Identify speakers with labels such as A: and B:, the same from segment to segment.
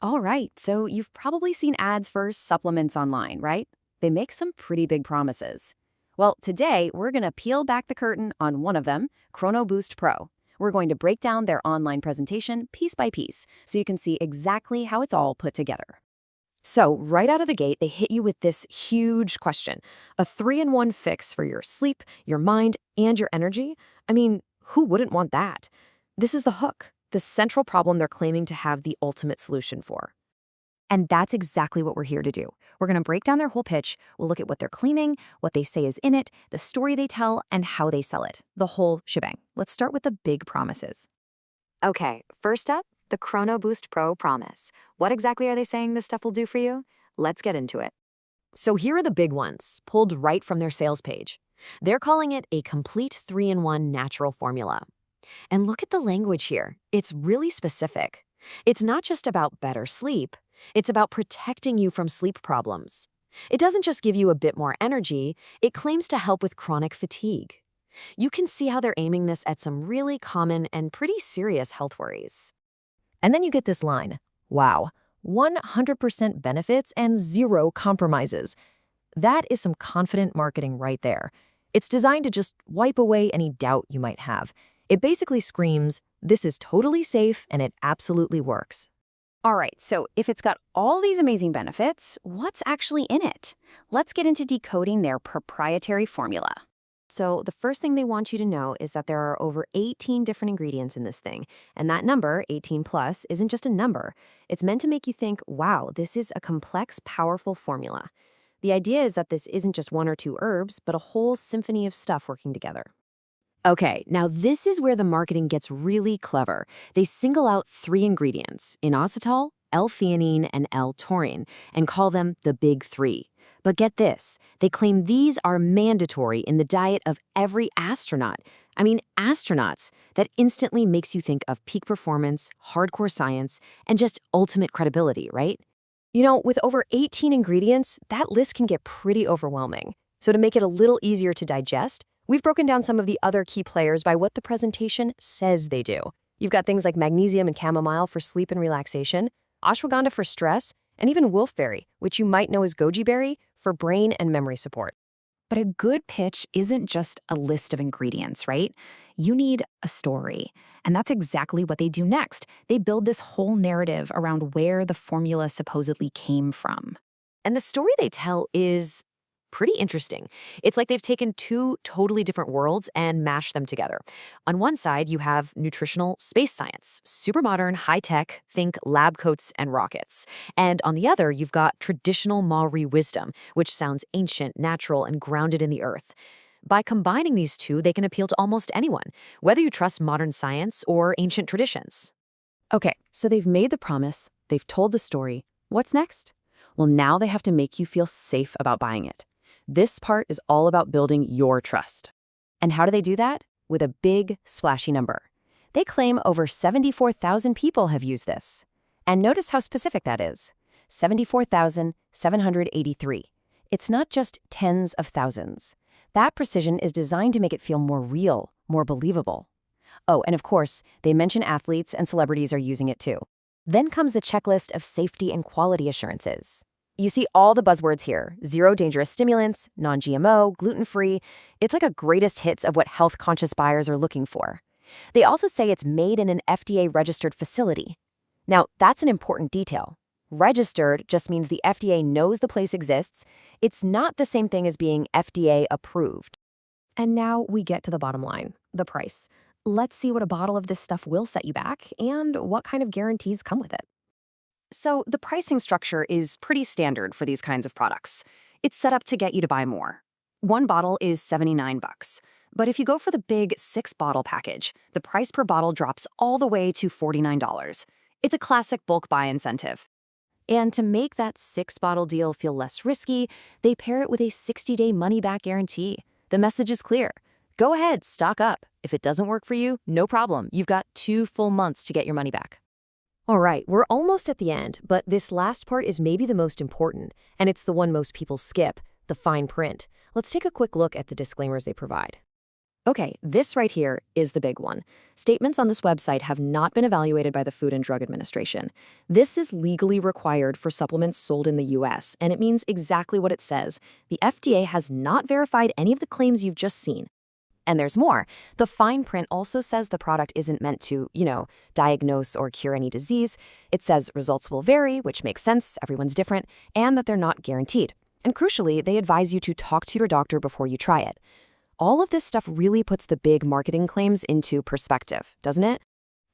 A: All right, so you've probably seen ads for supplements online, right? They make some pretty big promises. Well, today we're going to peel back the curtain on one of them, ChronoBoost Pro. We're going to break down their online presentation piece by piece so you can see exactly how it's all put together. So, right out of the gate, they hit you with this huge question. A 3-in-1 fix for your sleep, your mind, and your energy? I mean, who wouldn't want that? This is the hook, the central problem they're claiming to have the ultimate solution for. And that's exactly what we're here to do. We're going to break down their whole pitch. We'll look at what they're claiming, what they say is in it, the story they tell, and how they sell it. The whole shebang. Let's start with the big promises. Okay, first up, the ChronoBoost Pro promise. What exactly are they saying this stuff will do for you? Let's get into it. So here are the big ones, pulled right from their sales page. They're calling it a complete 3-in-1 natural formula. And look at the language here. It's really specific. It's not just about better sleep. It's about protecting you from sleep problems. It doesn't just give you a bit more energy, it claims to help with chronic fatigue. You can see how they're aiming this at some really common and pretty serious health worries. And then you get this line, wow, 100% benefits and 0 compromises. That is some confident marketing right there. It's designed to just wipe away any doubt you might have. It basically screams, this is totally safe and it absolutely works. All right, so if it's got all these amazing benefits, what's actually in it? Let's get into decoding their proprietary formula. So the first thing they want you to know is that there are over 18 different ingredients in this thing, and that number, 18 plus, isn't just a number. It's meant to make you think, wow, this is a complex, powerful formula. The idea is that this isn't just 1 or 2 herbs, but a whole symphony of stuff working together. Okay, now this is where the marketing gets really clever. They single out 3 ingredients, Inositol, L-Theanine, and L-Taurine, and call them the big 3. But get this, they claim these are mandatory in the diet of every astronaut. I mean, astronauts. That instantly makes you think of peak performance, hardcore science, and just ultimate credibility, right? You know, with over 18 ingredients, that list can get pretty overwhelming. So to make it a little easier to digest, we've broken down some of the other key players by what the presentation says they do. You've got things like magnesium and chamomile for sleep and relaxation, ashwagandha for stress, and even wolfberry, which you might know as goji berry, for brain and memory support. But a good pitch isn't just a list of ingredients, right? You need a story. And that's exactly what they do next. They build this whole narrative around where the formula supposedly came from. And the story they tell is pretty interesting. It's like they've taken 2 totally different worlds and mashed them together. On one side, you have nutritional space science, super modern, high-tech, think lab coats and rockets. And on the other, you've got traditional Maori wisdom, which sounds ancient, natural, and grounded in the earth. By combining these 2, they can appeal to almost anyone, whether you trust modern science or ancient traditions. Okay, so they've made the promise, they've told the story. What's next? Well, now they have to make you feel safe about buying it. This part is all about building your trust. And how do they do that? With a big, splashy number. They claim over 74,000 people have used this. And notice how specific that is. 74,783. It's not just tens of thousands. That precision is designed to make it feel more real, more believable. Oh, and of course, they mention athletes and celebrities are using it too. Then comes the checklist of safety and quality assurances. You see all the buzzwords here: 0 dangerous stimulants, non-GMO, gluten-free. It's like a greatest hits of what health-conscious buyers are looking for. They also say it's made in an FDA-registered facility. Now, that's an important detail. Registered just means the FDA knows the place exists. It's not the same thing as being FDA-approved. And now we get to the bottom line, the price. Let's see what a bottle of this stuff will set you back and what kind of guarantees come with it. So the pricing structure is pretty standard for these kinds of products. It's set up to get you to buy more. 1 bottle is $79. But if you go for the big 6-bottle package, the price per bottle drops all the way to $49. It's a classic bulk buy incentive. And to make that 6-bottle deal feel less risky, they pair it with a 60-day money-back guarantee. The message is clear. Go ahead, stock up. If it doesn't work for you, no problem. You've got 2 full months to get your money back. All right, we're almost at the end, but this last part is maybe the most important, and it's the one most people skip, the fine print. Let's take a quick look at the disclaimers they provide.
B: Okay, this right here is the big one. Statements on this website have not been evaluated by the Food and Drug Administration. This is legally required for supplements sold in the US, and it means exactly what it says. The FDA has not verified any of the claims you've just seen.
A: And there's more. The fine print also says the product isn't meant to, diagnose or cure any disease. It says results will vary, which makes sense, everyone's different, and that they're not guaranteed. And crucially, they advise you to talk to your doctor before you try it. All of this stuff really puts the big marketing claims into perspective, doesn't it?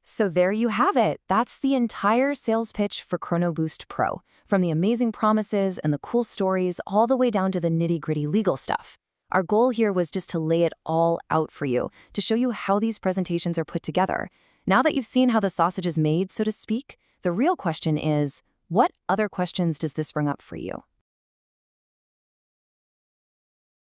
A: So there you have it. That's the entire sales pitch for ChronoBoost Pro, from the amazing promises and the cool stories all the way down to the nitty-gritty legal stuff. Our goal here was just to lay it all out for you, to show you how these presentations are put together. Now that you've seen how the sausage is made, so to speak, the real question is, what other questions does this bring up for you?